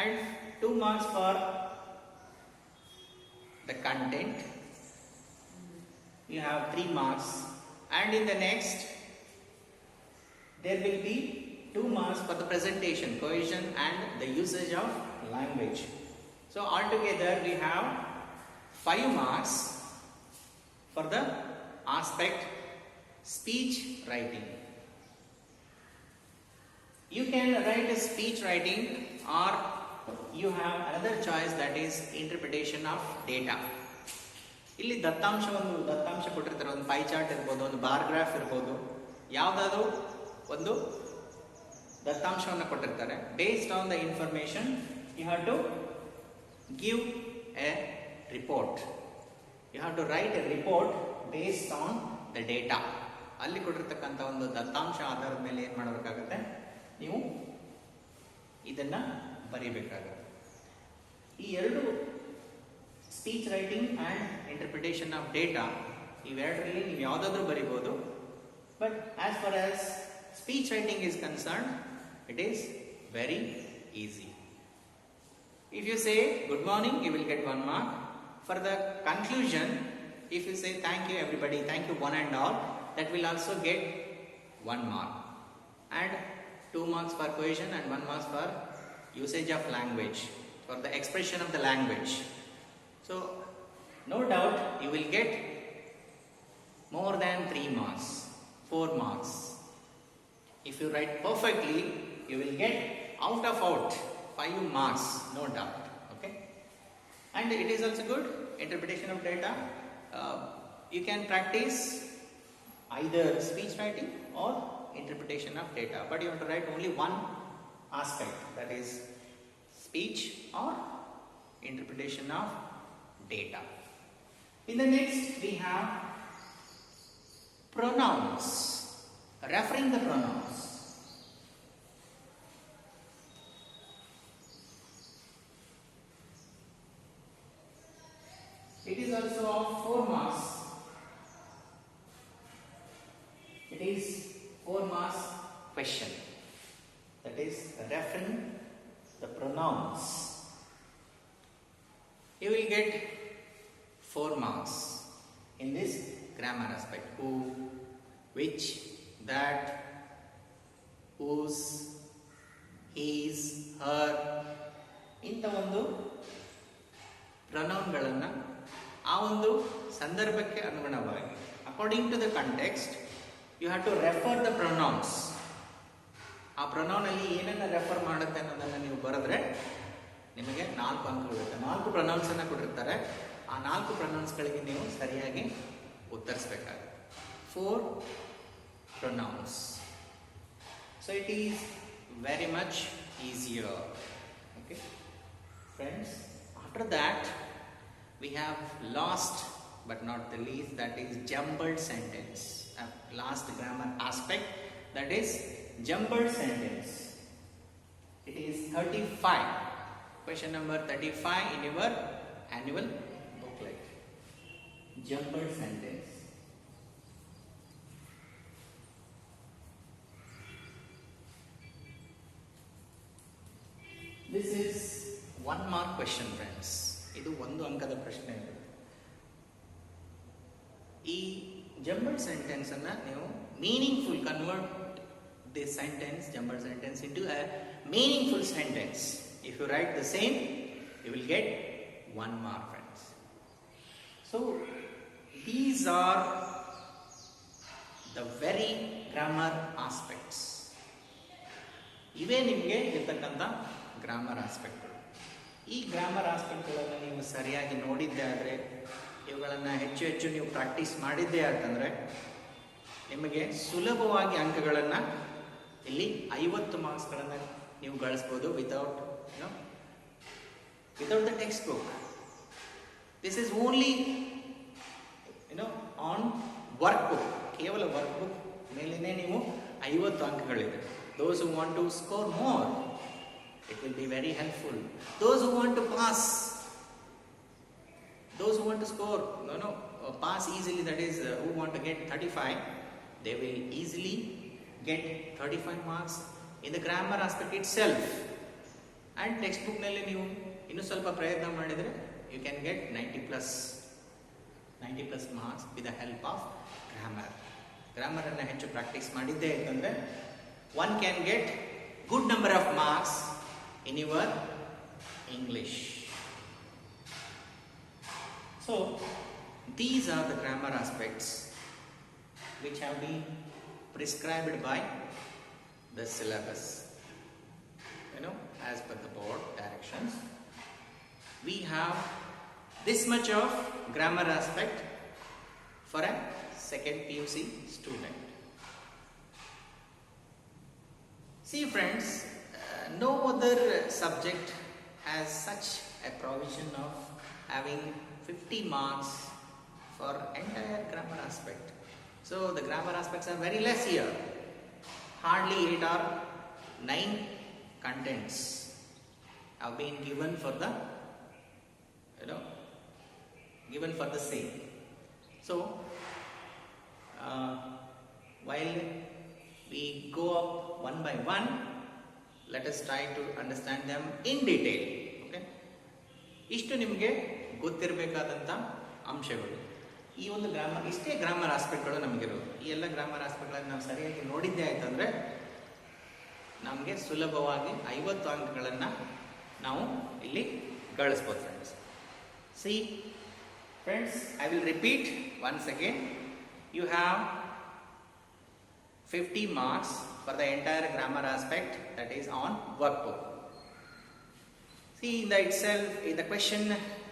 and 2 marks for the content. You have 3 marks, and in the next there will be 2 marks for the presentation, cohesion and the usage of language. So altogether we have 5 marks for the aspect speech writing. You can write a speech writing, or you have another choice, that is interpretation of data. ಇಲ್ಲಿ ದತ್ತಾಂಶ ಕೊಟ್ಟಿರ್ತಾರೆ, ಒಂದು pi chart ಇರ್ಬೋದು, ಒಂದು bar graph ಇರ್ಬೋದು, ಯಾವುದಾದ್ರೂ ಒಂದು ದತ್ತಾಂಶವನ್ನು ಕೊಟ್ಟಿರ್ತಾರೆ. Based on the information you have to give a report. You have to write a report based on the data. ಅಲ್ಲಿ ಕೊಟ್ಟಿರ್ತಕ್ಕಂಥ ಒಂದು ದತ್ತಾಂಶ ಆಧಾರದ ಮೇಲೆ ಏನು ಮಾಡಬೇಕಾಗುತ್ತೆ, ನೀವು ಇದನ್ನ ಬರೀಬೇಕಾಗುತ್ತೆ. ಈ ಎರಡು, speech writing and interpretation of data, ಇವೆರಡರಲ್ಲಿ ನೀವು ಯಾವುದಾದ್ರೂ ಬರಿಬೋದು. But as far as speech writing is concern, it is very easy. If you say good morning, you will get 1 mark. For the conclusion, if you say thank you everybody, thank you one and all, that will also get 1 mark. And 2 marks for cohesion and 1 mark for usage of language, for the expression of the language. So no doubt you will get more than 3 marks, 4 marks. If you write perfectly, you will get out 5 marks, no doubt. Okay, and it is also good interpretation of data. You can practice either speech writing or interpretation of data, but you have to write only one aspect, that is speech or interpretation of data. In the next we have pronouns, referring the pronouns. It is also of 4 marks. It is 4 marks question, that is referring the pronouns. You will get 4 marks in this grammar aspect: who, which, that, whose, his, her. ಇಂಥ ಒಂದು ಪ್ರೊನೌನ್ಗಳನ್ನು ಆ ಒಂದು ಸಂದರ್ಭಕ್ಕೆ ಅನುಗುಣವಾಗಿ, according to the context, you have to refer the pronouns. ಆ ಪ್ರೊನೌನಲ್ಲಿ ಏನನ್ನ refer ಮಾಡುತ್ತೆ ಅನ್ನೋದನ್ನು ನೀವು ಬರೆದ್ರೆ ನಿಮಗೆ 4 ಅಂಕಗಳು ಇರುತ್ತೆ. 4 ಪ್ರೊನೌನ್ಸನ್ನು ಕೊಟ್ಟಿರ್ತಾರೆ. ಆ 4 ಪ್ರೊನೌನ್ಸ್ಗಳಿಗೆ ನೀವು ಸರಿಯಾಗಿ ಉತ್ತರಿಸಬೇಕಾಗುತ್ತೆ. 4 pronouns. So it is very much easier. Okay friends, after that we have last but not the least, that is jumbled sentence. Last grammar aspect, that is jumbled sentence. It is 35, question number 35 in your annual booklet. Jumbled sentence. This is 1 mark question friends. ಇದು 1 ಅಂಕದ ಪ್ರಶ್ನೆ ಇರುತ್ತೆ. ಈ jumbled sentence ಅನ್ನ ನೀವು meaningful, convert this sentence, jumbled sentence, into a meaningful sentence. If you write the same, you will get 1 mark friends. So these are the very grammar aspects. ಇವೇ ನಿಮಗೆ ಇರ್ತಕ್ಕಂಥ ಗ್ರಾಮರ್ ಆಸ್ಪೆಕ್ಟ್ಗಳು. ಈ ಗ್ರಾಮರ್ ಆಸ್ಪೆಕ್ಟ್ಗಳನ್ನು ನೀವು ಸರಿಯಾಗಿ ನೋಡಿದ್ದೇ ಆದರೆ, ಇವುಗಳನ್ನು ಹೆಚ್ಚು ನೀವು ಪ್ರಾಕ್ಟೀಸ್ ಮಾಡಿದ್ದೇ ಅಂತಂದರೆ ನಿಮಗೆ ಸುಲಭವಾಗಿ ಅಂಕಗಳನ್ನು, ಇಲ್ಲಿ 50 ಮಾರ್ಕ್ಸ್ಗಳನ್ನು ನೀವು ಗಳಿಸ್ಬೋದು without the text book. This is only on work book. ಕೇವಲ ವರ್ಕ್ ಬುಕ್ ಮೇಲೇ ನೀವು 50 ಅಂಕಗಳಿದೆ. Those who want to score more, it will be very helpful. Those who want to pass, those who want to score, pass easily, that is who want to get 35, they will easily get 35 marks in the grammar aspect itself. And text ಬುಕ್ನಲ್ಲಿ ನೀವು ಇನ್ನೂ ಸ್ವಲ್ಪ ಪ್ರಯತ್ನ ಮಾಡಿದರೆ you can get 90 plus marks with the help of ಗ್ರಾಮರನ್ನು ಹೆಚ್ಚು practice ಮಾಡಿದ್ದೇ ಅಂತಂದರೆ one can get good number of marks in your English. So these are the grammar aspects which have been prescribed by the syllabus, as per the board directions. We have this much of grammar aspect for a second PUC student. See friends, no other subject has such a provision of having 50 marks for entire grammar aspect. So the grammar aspects are very less here. Hardly 8 or 9 contents have been given for the same. So while we go up one by one, let us try to understand them in detail. Okay? ಇಷ್ಟು ನಿಮಗೆ ಗೊತ್ತಿರಬೇಕಾದಂಥ ಅಂಶಗಳು. ಈ ಒಂದು ಇಷ್ಟೇ grammar ಆಸ್ಪೆಕ್ಟ್ಗಳು ನಮಗಿರೋದು. ಈ ಎಲ್ಲ grammar ಆಸ್ಪೆಕ್ಟ್ಗಳನ್ನು ನಾವು ಸರಿಯಾಗಿ ನೋಡಿದ್ದೇ ಆಯ್ತಂದರೆ ನಮಗೆ ಸುಲಭವಾಗಿ 50 ಅಂಕಗಳನ್ನು ನಾವು ಇಲ್ಲಿ ಗಳಿಸ್ಬೋದು friends. See friends, I will repeat once again. You have 50 marks for the entire grammar aspect, that is on workbook. See in the itself, in the question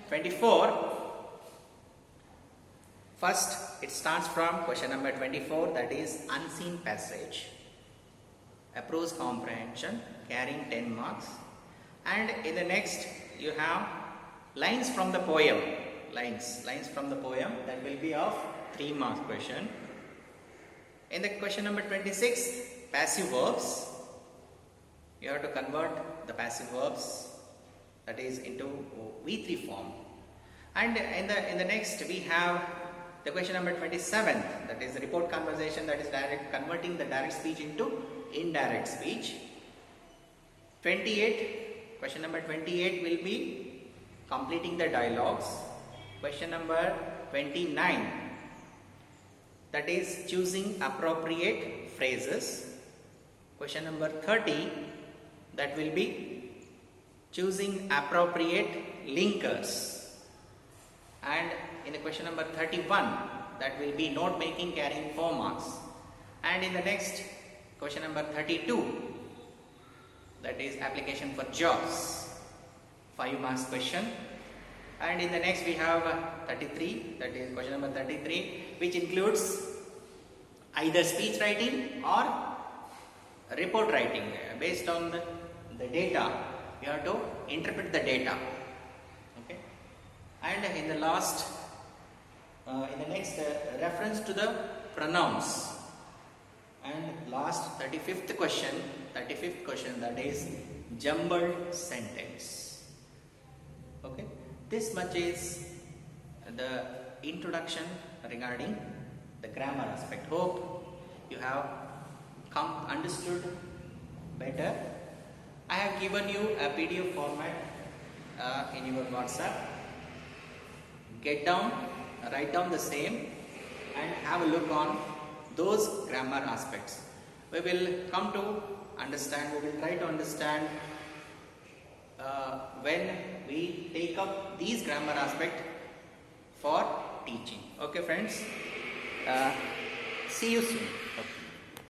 24, first it starts from question number 24, that is unseen passage, a prose comprehension carrying 10 marks, and in the next you have lines from the poem, lines from the poem, that will be of 3 marks question. In the question number 26, passive verbs, you have to convert the passive verbs, that is into V3 form. And in the next we have the question number 27, that is the report conversation, that is converting the direct speech into indirect speech. 28, question number 28 will be completing the dialogues. Question number 29, that is choosing appropriate phrases. Question number 30, that will be choosing appropriate linkers. And in the question number 31, that will be note making carrying 4 marks. And in the next question number 32, that is application for jobs, 5 marks question. And in the next we have 33, that is question number 33, which includes either speech writing or report writing. Based on the data, you have to interpret the data. Okay. And in the last, in the next reference to the pronouns. And last 35th question, that is jumbled sentence. Okay. This much is the introduction regarding the grammar aspect. Hope you have understood better. I have given you a PDF format in your WhatsApp. Get down, write down the same and have a look on those grammar aspects. We will come to understand, we will try to understand when we take up these grammar aspects for teaching. Okay friends, see you soon. Okay.